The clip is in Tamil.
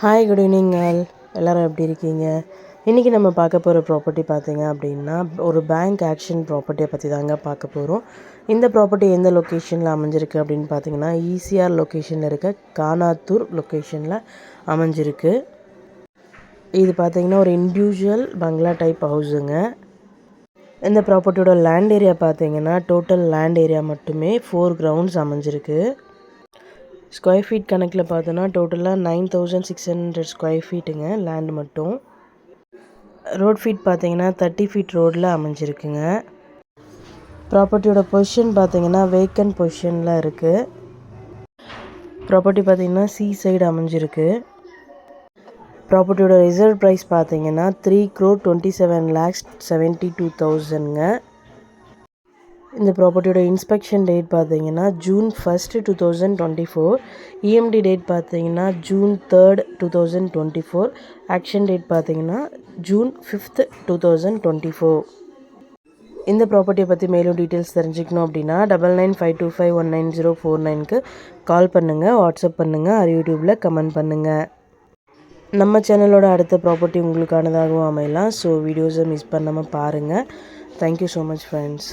Hi good evening all. எல்லோரும் எப்படி இருக்கீங்க? இன்றைக்கி நம்ம பார்க்க போகிற ப்ராப்பர்ட்டி பார்த்திங்க அப்படின்னா ஒரு பேங்க் ஆக்ஷன் ப்ராப்பர்ட்டியை பற்றி தாங்க பார்க்க போகிறோம். இந்த ப்ராப்பர்ட்டி எந்த லொக்கேஷனில் அமைஞ்சிருக்கு அப்படின்னு பார்த்திங்கன்னா ஈசிஆர் லொக்கேஷனில் இருக்க கானாத்தூர் லொக்கேஷனில் அமைஞ்சிருக்கு. இது பார்த்திங்கன்னா ஒரு இண்டிவிஜுவல் பங்களா டைப் ஹவுஸுங்க. இந்த ப்ராப்பர்ட்டியோட லேண்ட் ஏரியா பார்த்திங்கன்னா டோட்டல் லேண்ட் ஏரியா மட்டுமே 4 கிரவுண்ட்ஸ் அமைஞ்சிருக்கு. ஸ்கொயர் ஃபீட் கணக்கில் பார்த்தோன்னா டோட்டலாக 9600 ஸ்கொயர் ஃபீட்டுங்க லேண்ட் மட்டும். ரோட் ஃபீட் பார்த்தீங்கன்னா 30 ஃபீட் ரோடில் அமைஞ்சிருக்குங்க. ப்ராப்பர்ட்டியோட பொசிஷன் பார்த்தீங்கன்னா வேக்கன்ட் பொசிஷனில் இருக்குது. ப்ராப்பர்ட்டி பார்த்தீங்கன்னா சீ சைடு அமைஞ்சிருக்கு. ப்ராப்பர்ட்டியோட ரிசர்வ் ப்ரைஸ் பார்த்தீங்கன்னா 3,27,72,000ங்க. இந்த ப்ராப்பர்ட்டியோட இன்ஸ்பெக்ஷன் டேட் பார்த்தீங்கன்னா June 1, 2024. இஎம்டி டேட் பார்த்தீங்கன்னா June 3, 2024. ஆக்ஷன் டேட் பார்த்தீங்கன்னா June 5, 2024. இந்த ப்ராப்பர்ட்டியை பற்றி மேலும் டீட்டெயில்ஸ் தெரிஞ்சுக்கணும் அப்படின்னா 9952519049க்கு கால் பண்ணுங்கள், வாட்ஸ்அப் பண்ணுங்கள், யூடியூப்பில் கமெண்ட் பண்ணுங்கள். நம்ம சேனலோட அடுத்த ப்ராப்பர்ட்டி உங்களுக்கானதாகவும் அமையலாம். ஸோ வீடியோஸை மிஸ் பண்ணாமல் பாருங்கள். Thank you so much friends.